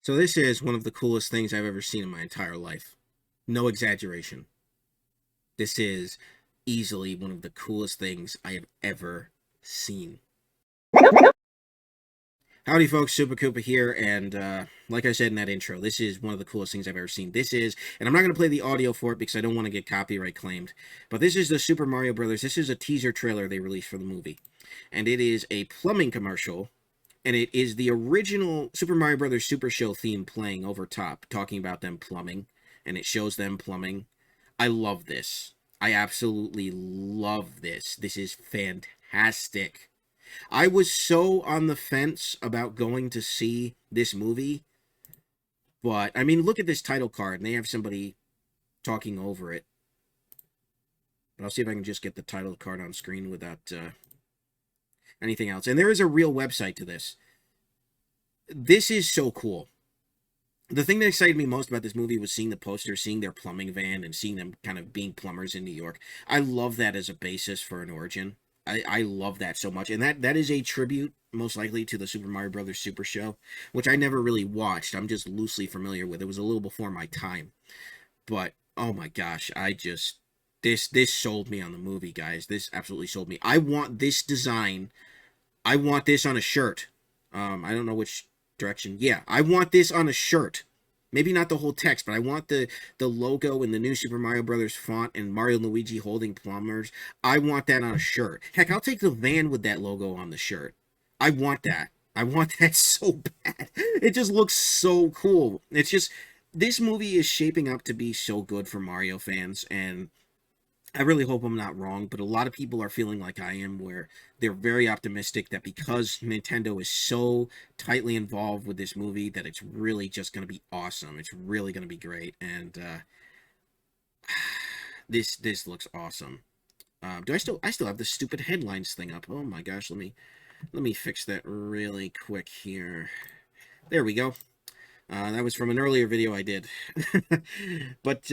So this is one of the coolest things I've ever seen in my entire life. No exaggeration. This is easily one of the coolest things I have ever seen. Howdy folks, Super Koopa here, and like I said in that intro, this is one of the coolest things I've ever seen. This is, and I'm not going to play the audio for it because I don't want to get copyright claimed, but this is the Super Mario Brothers. This is a teaser trailer they released for the movie, and it is a plumbing commercial, and it is the original Super Mario Brothers Super Show theme playing over top, talking about them plumbing, and it shows them plumbing. I love this. I absolutely love this. This is fantastic. I was so on the fence about going to see this movie, but I mean, look at this title card, and they have somebody talking over it. But I'll see if I can just get the title card on screen without anything else. And there is a real website to this. This is so cool. The thing that excited me most about this movie was seeing the poster, seeing their plumbing van, and seeing them kind of being plumbers in New York. I love that as a basis for an origin. I love that so much. And that is a tribute, most likely, to the Super Mario Brothers Super Show, which I never really watched. I'm just loosely familiar with. It was a little before my time. But, oh my gosh, this sold me on the movie, guys. This absolutely sold me. I want this design. I want this on a shirt. I don't know which direction. Yeah, I want this on a shirt. Maybe not the whole text, but I want the logo in the new Super Mario Brothers font and Mario and Luigi holding plumbers. I want that on a shirt. Heck, I'll take the van with that logo on the shirt. I want that. I want that so bad. It just looks so cool. It's just, this movie is shaping up to be so good for Mario fans, and I really hope I'm not wrong, but a lot of people are feeling like I am, where they're very optimistic that because Nintendo is so tightly involved with this movie, that it's really just going to be awesome. It's really going to be great, and this looks awesome. Do I still have the stupid headlines thing up? Oh my gosh, let me fix that really quick here. There we go. That was from an earlier video I did. But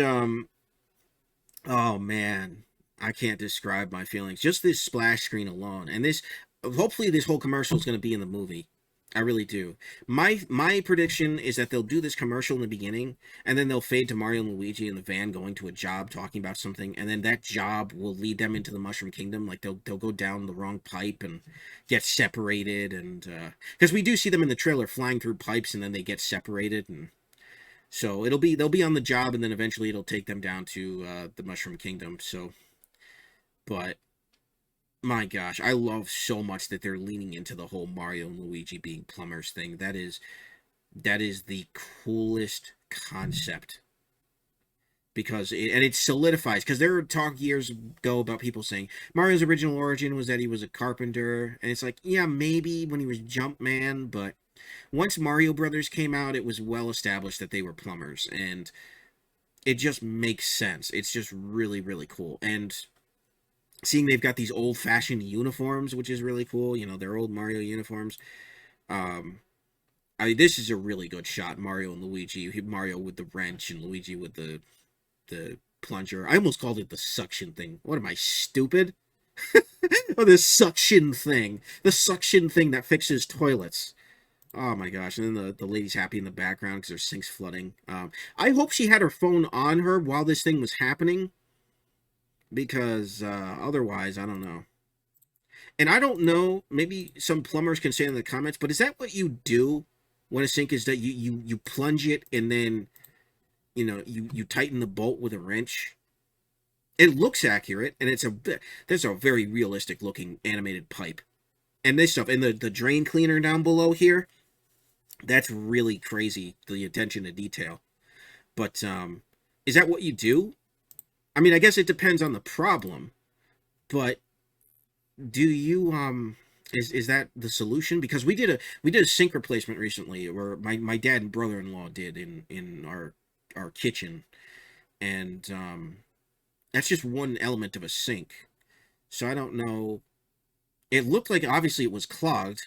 oh man, I can't describe my feelings. Just this splash screen alone, and this, hopefully this whole commercial is going to be in the movie. I really do. My prediction is that they'll do this commercial in the beginning, and then they'll fade to Mario and Luigi in the van going to a job talking about something, and then that job will lead them into the Mushroom Kingdom. Like they'll go down the wrong pipe and get separated, and because we do see them in the trailer flying through pipes, and then they get separated, and so they'll be on the job, and then eventually it'll take them down to the Mushroom Kingdom. So, but my gosh, I love so much that they're leaning into the whole Mario and Luigi being plumbers thing. That is the coolest concept, because it solidifies, because there were talk years ago about people saying Mario's original origin was that he was a carpenter, and it's like, yeah, maybe when he was Jumpman, but once Mario Brothers came out, it was well established that they were plumbers, and it just makes sense. It's just really, really cool. And seeing they've got these old-fashioned uniforms, which is really cool, you know, they're old Mario uniforms. Um, I mean, this is a really good shot. Mario and Luigi, Mario with the wrench and Luigi with the plunger. I almost called it the suction thing. What am I, stupid? Oh, the suction thing. The suction thing that fixes toilets. Oh my gosh, and then the lady's happy in the background because her sink's flooding. I hope she had her phone on her while this thing was happening, because otherwise, I don't know. And I don't know, maybe some plumbers can say in the comments, but is that what you do when a sink is that you plunge it, and then, you know, you tighten the bolt with a wrench? It looks accurate, and there's a very realistic looking animated pipe. And this stuff, and the drain cleaner down below here, that's really crazy, the attention to detail. But is that what you do? I mean, I guess it depends on the problem, but do you is that the solution? Because we did a sink replacement recently, or my dad and brother-in-law did in our kitchen, and that's just one element of a sink. So I don't know. It looked like obviously it was clogged,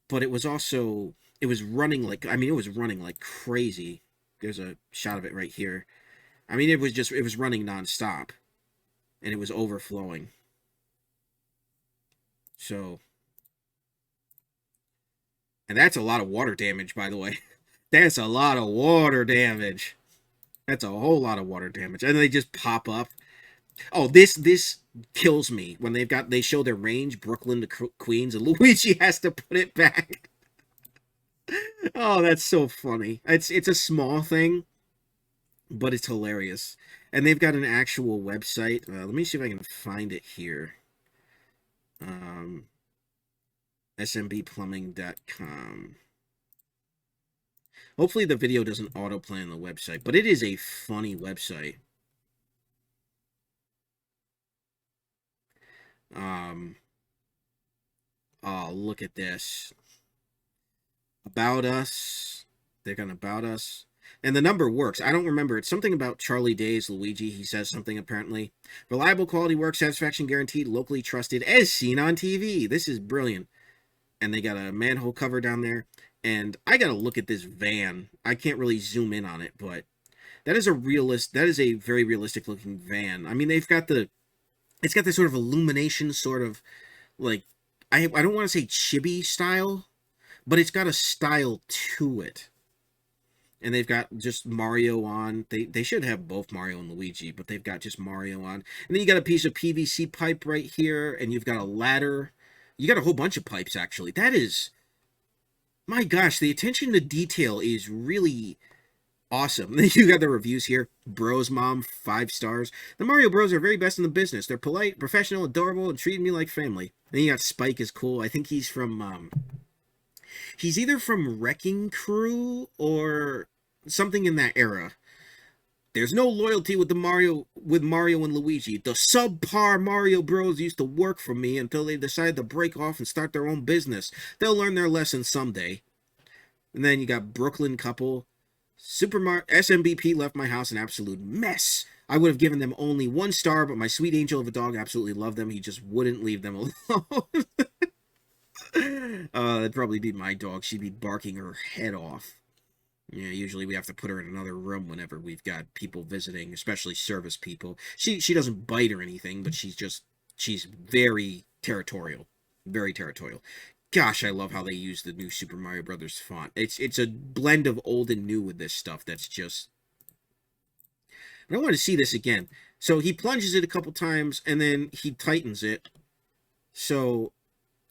but it was also, it was running like, I mean, it was running like crazy. There's a shot of it right here. I mean, it was running nonstop, and it was overflowing. So, and that's a lot of water damage, by the way. That's a lot of water damage. That's a whole lot of water damage. And they just pop up. Oh, this kills me when they show their range, Brooklyn to Queens, and Luigi has to put it back. Oh, that's so funny. It's a small thing, but it's hilarious. And they've got an actual website. Let me see if I can find it here. Um, smbplumbing.com. Hopefully the video doesn't autoplay on the website, but it is a funny website. Um, oh, look at this. About us. They're gonna about us. And the number works. I don't remember. It's something about Charlie Day's Luigi. He says something apparently. Reliable quality work, satisfaction guaranteed, locally trusted, as seen on TV. This is brilliant. And they got a manhole cover down there. And I gotta look at this van. I can't really zoom in on it, but that is a very realistic looking van. I mean, it's got this sort of illumination, sort of like, I don't want to say chibi style, but it's got a style to it. And they've got just Mario on. They should have both Mario and Luigi, but they've got just Mario on. And then you got a piece of PVC pipe right here, and you've got a ladder. You got a whole bunch of pipes, actually. That is, my gosh, the attention to detail is really awesome. You got the reviews here. Bros Mom, 5 stars. The Mario Bros are very best in the business. They're polite, professional, adorable, and treating me like family. Then you got Spike is cool. I think he's either from Wrecking Crew or something in that era. There's no loyalty with Mario and Luigi. The subpar Mario Bros used to work for me until they decided to break off and start their own business. They'll learn their lesson someday. And then you got Brooklyn couple. Super Mario SMBP left my house an absolute mess. I would have given them only 1 star, but my sweet angel of a dog absolutely loved them. He just wouldn't leave them alone. That'd probably be my dog. She'd be barking her head off. Yeah, usually we have to put her in another room whenever we've got people visiting, especially service people. She doesn't bite or anything, but she's very territorial. Very territorial. Gosh, I love how they use the new Super Mario Brothers font. It's a blend of old and new with this stuff that's just... I want to see this again. So he plunges it a couple times, and then he tightens it. So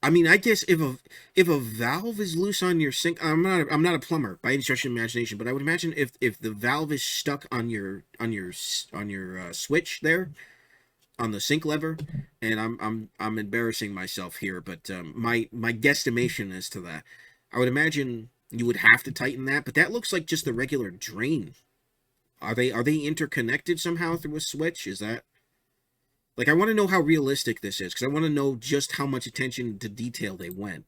I mean, I guess if a valve is loose on your sink, I'm not a plumber by any stretch of imagination, but I would imagine if the valve is stuck on your switch there on the sink lever, and I'm embarrassing myself here, but my guesstimation as to that, I would imagine you would have to tighten that, but that looks like just the regular drain. Are they interconnected somehow through a switch? Is that... Like, I want to know how realistic this is, because I want to know just how much attention to detail they went.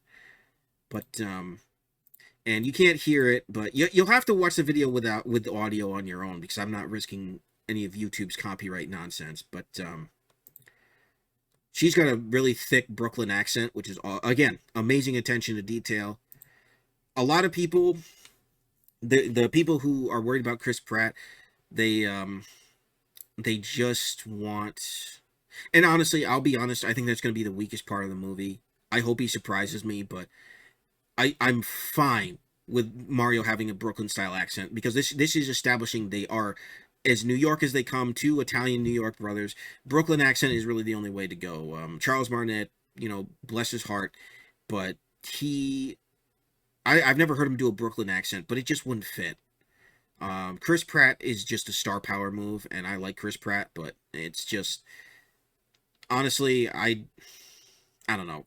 But, and you can't hear it, but you'll have to watch the video with the audio on your own, because I'm not risking any of YouTube's copyright nonsense. But, she's got a really thick Brooklyn accent, which is, again, amazing attention to detail. A lot of people, the people who are worried about Chris Pratt, they just want... And honestly, I'll be honest, I think that's going to be the weakest part of the movie. I hope he surprises me, but I'm fine with Mario having a Brooklyn-style accent, because this is establishing they are as New York as they come, 2 Italian New York brothers. Brooklyn accent is really the only way to go. Charles Martinet, bless his heart, but I've never heard him do a Brooklyn accent, but it just wouldn't fit. Chris Pratt is just a star power move, and I like Chris Pratt, but it's just... Honestly, I don't know.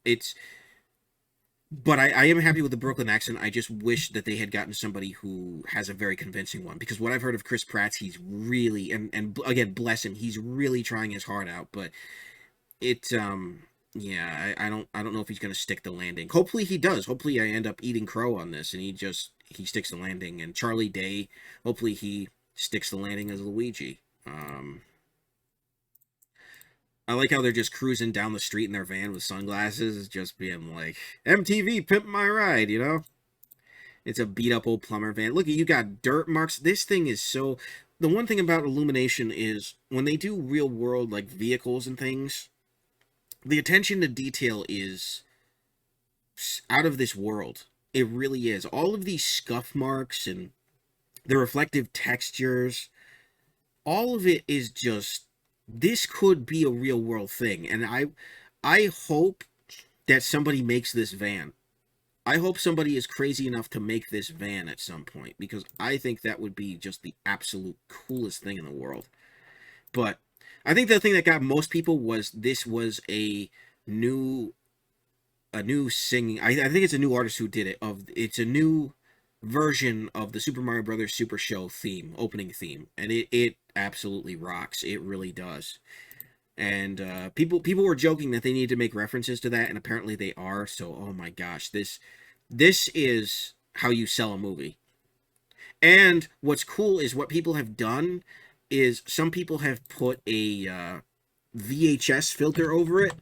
But I am happy with the Brooklyn accent. I just wish that they had gotten somebody who has a very convincing one. Because what I've heard of Chris Pratt, he's really, and again, bless him, he's really trying his heart out. But yeah, I don't know if he's going to stick the landing. Hopefully he does. Hopefully I end up eating crow on this, and he sticks the landing. And Charlie Day, hopefully he sticks the landing as Luigi. I like how they're just cruising down the street in their van with sunglasses, just being like, MTV, pimp my ride, It's a beat-up old plumber van. Look, you got dirt marks. This thing is so... The one thing about Illumination is, when they do real-world, like, vehicles and things, the attention to detail is out of this world. It really is. All of these scuff marks and the reflective textures, all of it is just, this could be a real world thing. And I hope that somebody makes this van. I hope somebody is crazy enough to make this van at some point, because I think that would be just the absolute coolest thing in the world. But I think the thing that got most people was this was new a new singing. I think it's a new artist who did it. It's a new version of the Super Mario Brothers Super Show theme, opening theme, and it absolutely rocks. It really does. And people were joking that they need to make references to that, and apparently they are. So, oh my gosh, this is how you sell a movie. And what's cool is what people have done is some people have put a VHS filter over it.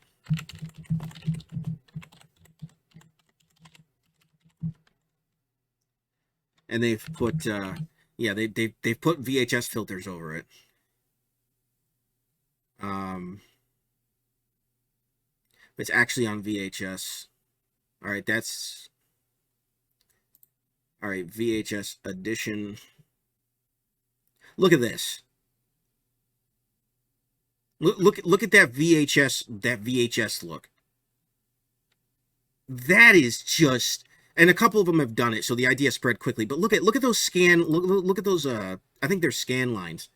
And they've put yeah, they've put VHS filters over it. Um, it's actually on VHS. All right, that's all right. VHS edition. Look at this. Look at that VHS look. That is just, and a couple of them have done it, so the idea spread quickly. But look at those look at those I think they're scan lines.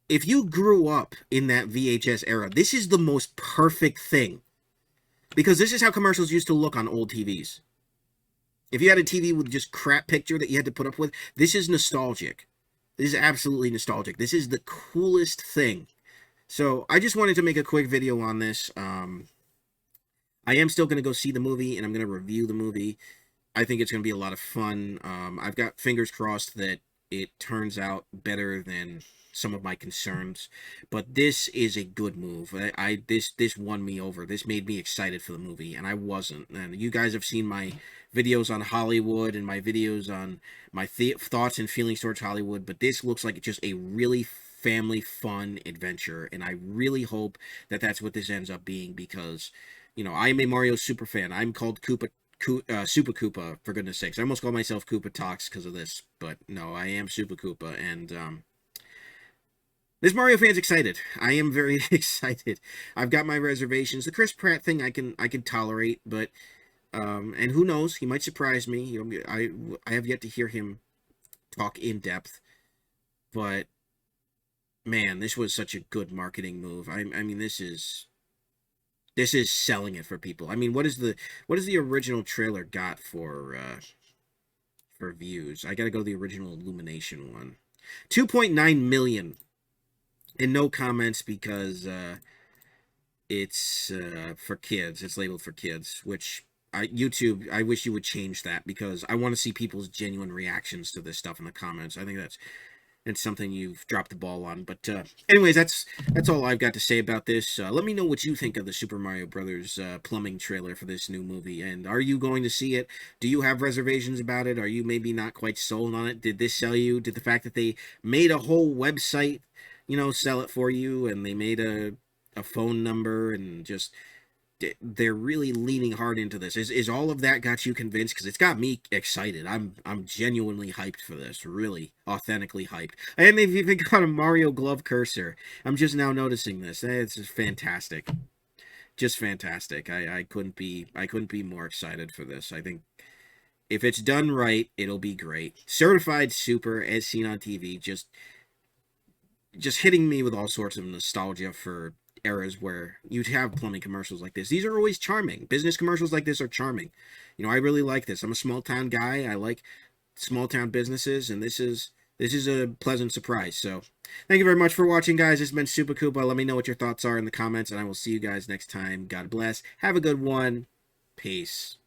If you grew up in that VHS era, this is the most perfect thing, because this is how commercials used to look on old TVs. If you had a TV with just crap picture that you had to put up with, this is nostalgic. This is absolutely nostalgic. This is the coolest thing. So I just wanted to make a quick video on this. I am still going to go see the movie, and I'm going to review the movie. I think it's going to be a lot of fun. I've got fingers crossed that it turns out better than some of my concerns, but this is a good move. This won me over. This made me excited for the movie, and I wasn't. And you guys have seen my videos on Hollywood and my videos on my thoughts and feelings towards Hollywood, but this looks like just a really family fun adventure, and I really hope that that's what this ends up being, because I am a Mario super fan. I'm called Super Koopa, for goodness sakes. I almost call myself Koopa Talks because of this, but no, I am Super Koopa, and this Mario fan's excited. I am very excited. I've got my reservations. The Chris Pratt thing I can tolerate, but and who knows, he might surprise me. I have yet to hear him talk in depth, but man, this was such a good marketing move. I mean, this is selling it for people. I mean, what is the original trailer got for views? I gotta go to the original Illumination one. 2.9 million, and no comments, because it's for kids. It's labeled for kids, which YouTube, I wish you would change that, because I want to see people's genuine reactions to this stuff in the comments. I think it's something you've dropped the ball on. But anyways, that's all I've got to say about this. Let me know what you think of the Super Mario Brothers Plumbing trailer for this new movie. And are you going to see it? Do you have reservations about it? Are you maybe not quite sold on it? Did this sell you? Did the fact that they made a whole website, sell it for you, and they made a phone number, and just they're really leaning hard into this. Is all of that got you convinced? Because it's got me excited. I'm genuinely hyped for this. Really authentically hyped. And they've even got a Mario glove cursor. I'm just now noticing this. It's just fantastic. Just fantastic. I couldn't be more excited for this. I think if it's done right, it'll be great. Certified super, as seen on TV. Just hitting me with all sorts of nostalgia for eras where you'd have plumbing commercials like this. These are always charming. Business commercials like this are charming. I really like this. I'm a small town guy. I like small town businesses, and this is a pleasant surprise. So thank you very much for watching, guys. This has been Super Koopa. Let me know what your thoughts are in the comments, and I will see you guys next time. God bless. Have a good one. Peace.